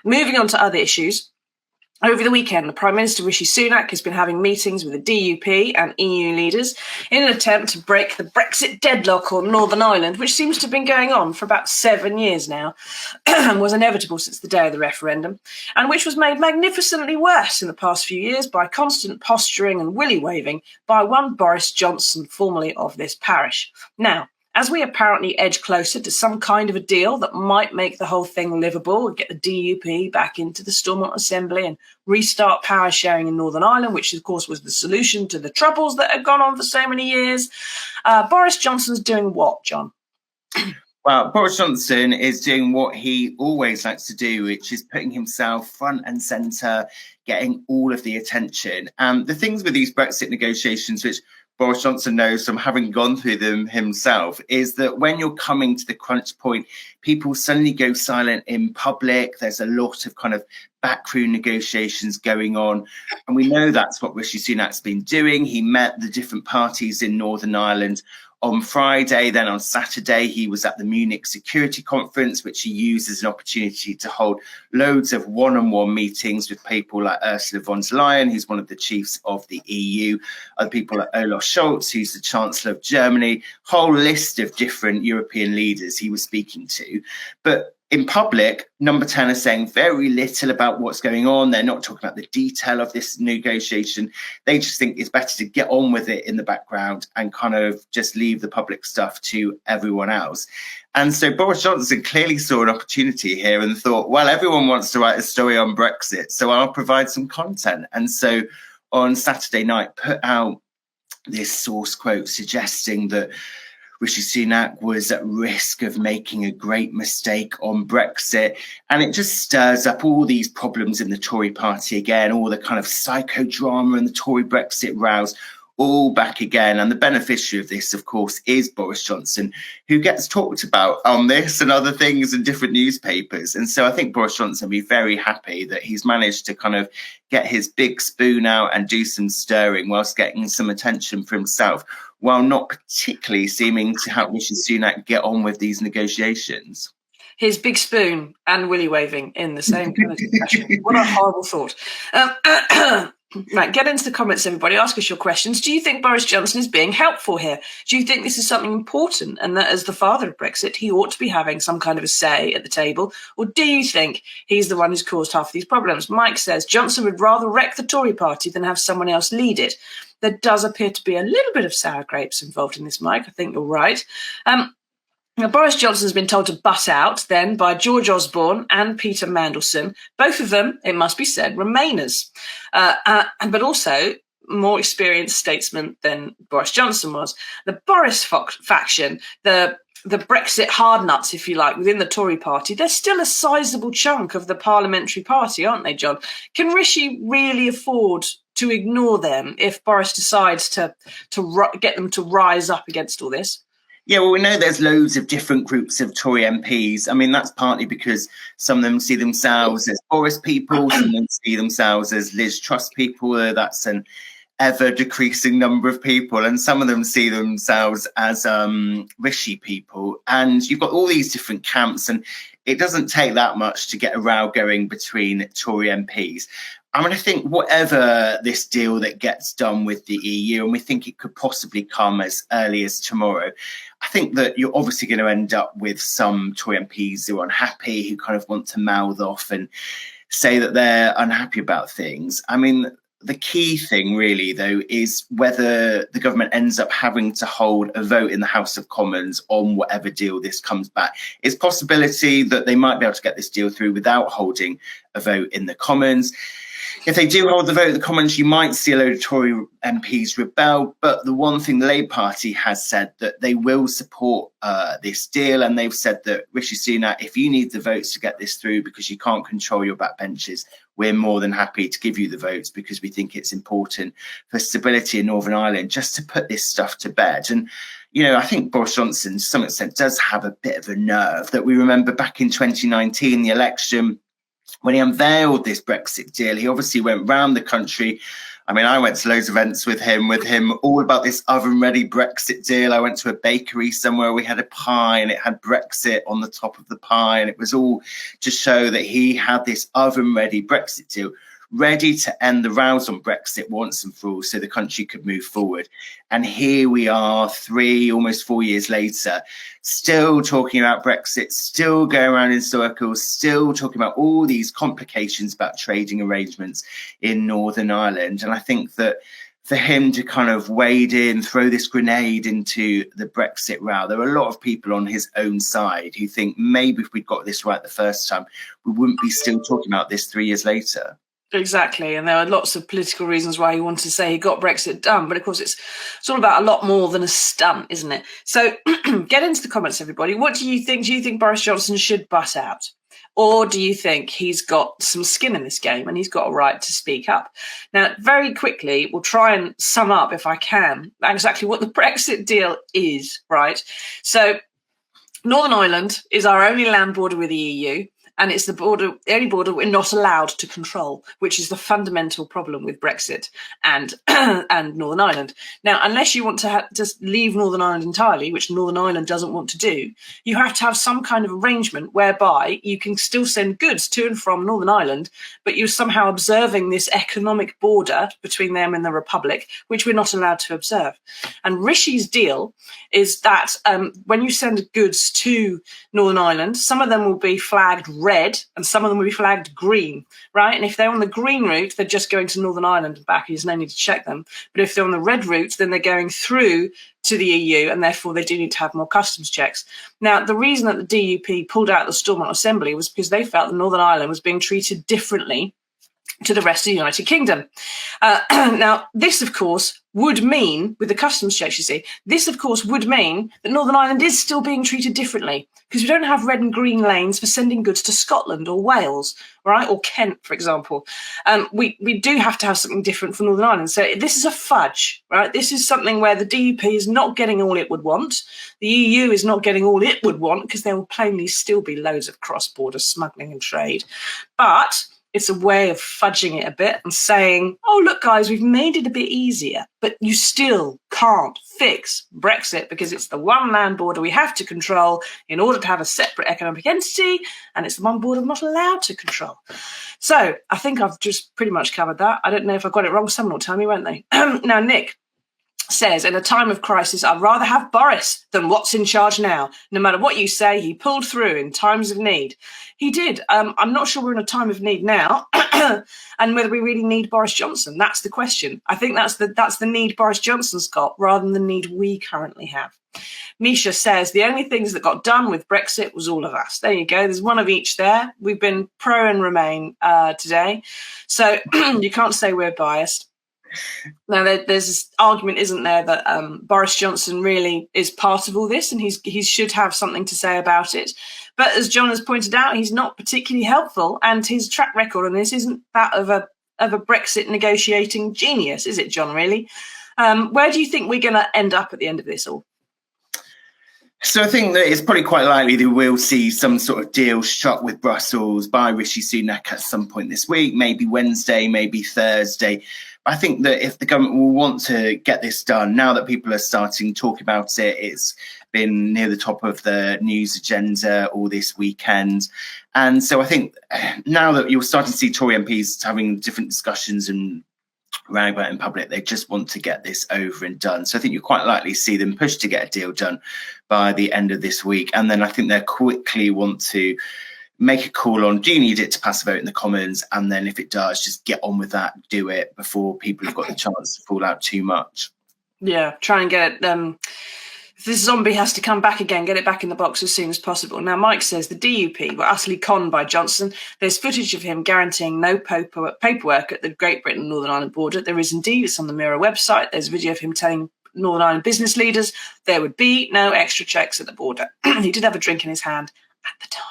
Moving on to other issues. Over the weekend, the Prime Minister Rishi Sunak has been having meetings with the DUP and EU leaders in an attempt to break the Brexit deadlock on Northern Ireland, which seems to have been going on for about 7 years now and was inevitable since the day of the referendum, and which was made magnificently worse in the past few years by constant posturing and willy-waving by one Boris Johnson, formerly of this parish. Now, as we apparently edge closer to some kind of a deal that might make the whole thing livable and get the DUP back into the Stormont Assembly and restart power sharing in Northern Ireland, which of course was the solution to the troubles that had gone on for so many years, Boris Johnson's doing what, John? Well, Boris Johnson is doing what he always likes to do, which is putting himself front and centre, getting all of the attention. And the things with these Brexit negotiations, which Boris Johnson knows from having gone through them himself, is that when you're coming to the crunch point, people suddenly go silent in public. There's a lot of kind of backroom negotiations going on. And we know that's what Rishi Sunak's been doing. He met the different parties in Northern Ireland on Friday. Then on Saturday, he was at the Munich Security Conference, which he used as an opportunity to hold loads of one-on-one meetings with people like Ursula von der Leyen, who's one of the chiefs of the EU, other people like Olaf Scholz, who's the Chancellor of Germany, whole list of different European leaders he was speaking to. But in public, Number 10 are saying very little about what's going on. They're not talking about the detail of this negotiation. They just think it's better to get on with it in the background and kind of just leave the public stuff to everyone else. And so Boris Johnson clearly saw an opportunity here and thought, well, everyone wants to write a story on Brexit, so I'll provide some content. And so on Saturday night, put out this source quote suggesting that Rishi Sunak was at risk of making a great mistake on Brexit. And it just stirs up all these problems in the Tory party again, all the kind of psychodrama and the Tory Brexit rows, all back again. And the beneficiary of this, of course, is Boris Johnson, who gets talked about on this and other things in different newspapers. And so I think Boris Johnson will be very happy that he's managed to kind of get his big spoon out and do some stirring whilst getting some attention for himself, while not particularly seeming to help Rishi Sunak get on with these negotiations. His big spoon and willy waving in the same kind of expression. What a horrible thought. Right, get into the comments, everybody. Ask us your questions. Do you think Boris Johnson is being helpful here? Do you think this is something important and that as the father of Brexit, he ought to be having some kind of a say at the table? Or do you think he's the one who's caused half of these problems? Mike says Johnson would rather wreck the Tory party than have someone else lead it. There does appear to be a little bit of sour grapes involved in this, Mike. I think you're right. Now, Boris Johnson's been told to butt out then by George Osborne and Peter Mandelson, both of them, it must be said, Remainers, but also more experienced statesmen than Boris Johnson was. The Boris faction, the Brexit hard nuts, if you like, within the Tory party, they're still a sizable chunk of the parliamentary party, aren't they, John? Can Rishi really afford to ignore them if Boris decides to get them to rise up against all this? Yeah, well, we know there's loads of different groups of Tory MPs. I mean, that's partly because some of them see themselves as Boris people, some of them see themselves as Liz Truss people. That's an ever-decreasing number of people. And some of them see themselves as Rishi people. And you've got all these different camps, and it doesn't take that much to get a row going between Tory MPs. I mean, I think whatever this deal that gets done with the EU, and we think it could possibly come as early as tomorrow, I think that you're obviously going to end up with some Tory MPs who are unhappy, who kind of want to mouth off and say that they're unhappy about things. I mean, the key thing really, though, is whether the government ends up having to hold a vote in the House of Commons on whatever deal this comes back. It's a possibility that they might be able to get this deal through without holding a vote in the Commons. If they do hold the vote in the Commons, you might see a load of Tory MPs rebel. But the one thing the Labour Party has said that they will support this deal. And they've said that, Rishi Sunak, if you need the votes to get this through because you can't control your backbenchers, we're more than happy to give you the votes because we think it's important for stability in Northern Ireland just to put this stuff to bed. And, you know, I think Boris Johnson, to some extent, does have a bit of a nerve that we remember back in 2019, the election, when he unveiled this Brexit deal. He obviously went round the country I mean, I went to loads of events with him all about this oven-ready Brexit deal. I went to a bakery somewhere. We had a pie and it had Brexit on the top of the pie. And it was all to show that he had this oven-ready Brexit deal, ready to end the rows on Brexit once and for all so the country could move forward. And here we are 3, almost 4 years later, still talking about Brexit, still going around in circles, still talking about all these complications about trading arrangements in Northern Ireland. And I think that for him to kind of wade in, throw this grenade into the Brexit row, there are a lot of people on his own side who think maybe if we'd got this right the first time, we wouldn't be still talking about this 3 years later. Exactly. And there are lots of political reasons why he wanted to say he got Brexit done. But of course, it's all about a lot more than a stunt, isn't it? So get into the comments, everybody. What do you think? Do you think Boris Johnson should butt out? Or do you think he's got some skin in this game and he's got a right to speak up? Now, very quickly, we'll try and sum up, if I can, exactly what the Brexit deal is, right? So Northern Ireland is our only land border with the EU. And it's the only border we're not allowed to control, which is the fundamental problem with Brexit and Northern Ireland. Now, unless you want to just leave Northern Ireland entirely, which Northern Ireland doesn't want to do, you have to have some kind of arrangement whereby you can still send goods to and from Northern Ireland, but you're somehow observing this economic border between them and the Republic, which we're not allowed to observe. And Rishi's deal is that when you send goods to Northern Ireland, some of them will be flagged red and some of them will be flagged green, right? And if they're on the green route, they're just going to Northern Ireland and back. There's no need to check them. But if they're on the red route, then they're going through to the EU, and therefore they do need to have more customs checks. Now, the reason that the DUP pulled out the Stormont Assembly was because they felt that Northern Ireland was being treated differently to the rest of the United Kingdom. Now, this, of course, would mean, with the customs checks, you see, this, of course, would mean that Northern Ireland is still being treated differently because we don't have red and green lanes for sending goods to Scotland or Wales, right, or Kent, for example. We do have to have something different for Northern Ireland. So this is a fudge, right? This is something where the DUP is not getting all it would want. The EU is not getting all it would want because there will plainly still be loads of cross-border smuggling and trade. But it's a way of fudging it a bit and saying, oh, look, guys, we've made it a bit easier, but you still can't fix Brexit because it's the one land border we have to control in order to have a separate economic entity, and it's the one border we're not allowed to control. So I think I've just pretty much covered that. I don't know if I got it wrong. Someone will tell me, won't they? Now, Nick says, in a time of crisis, I'd rather have Boris than what's in charge now. No matter what you say, he pulled through in times of need. He did. I'm not sure we're in a time of need now, and whether we really need Boris Johnson. That's the question. I think that's the need Boris Johnson's got rather than the need we currently have. Misha says, the only things that got done with Brexit was all of us. There you go. There's one of each there. We've been pro and remain today. So you can't say we're biased. Now, there's this argument, isn't there, that Boris Johnson really is part of all this and he should have something to say about it. But as John has pointed out, he's not particularly helpful, and his track record on this isn't that of a Brexit negotiating genius, is it, John, really? Where do you think we're going to end up at the end of this all? So I think that it's probably quite likely that we'll see some sort of deal struck with Brussels by Rishi Sunak at some point this week, maybe Wednesday, maybe Thursday. I think that if the government will want to get this done, now that people are starting to talk about it, it's been near the top of the news agenda all this weekend. And so I think now that you're starting to see Tory MPs having different discussions and ranting about it in public, they just want to get this over and done. So I think you'll quite likely see them push to get a deal done by the end of this week. And then I think they'll quickly want to make a call on, do you need it to pass a vote in the Commons? And then if it does, just get on with that, do it before people have got the chance to fall out too much. Yeah, try and get it. If this zombie has to come back again, get it back in the box as soon as possible. Now, Mike says the DUP were utterly conned by Johnson. There's footage of him guaranteeing no paperwork at the Great Britain Northern Ireland border. There is indeed. It's on the Mirror website. There's a video of him telling Northern Ireland business leaders there would be no extra checks at the border. He did have a drink in his hand at the time.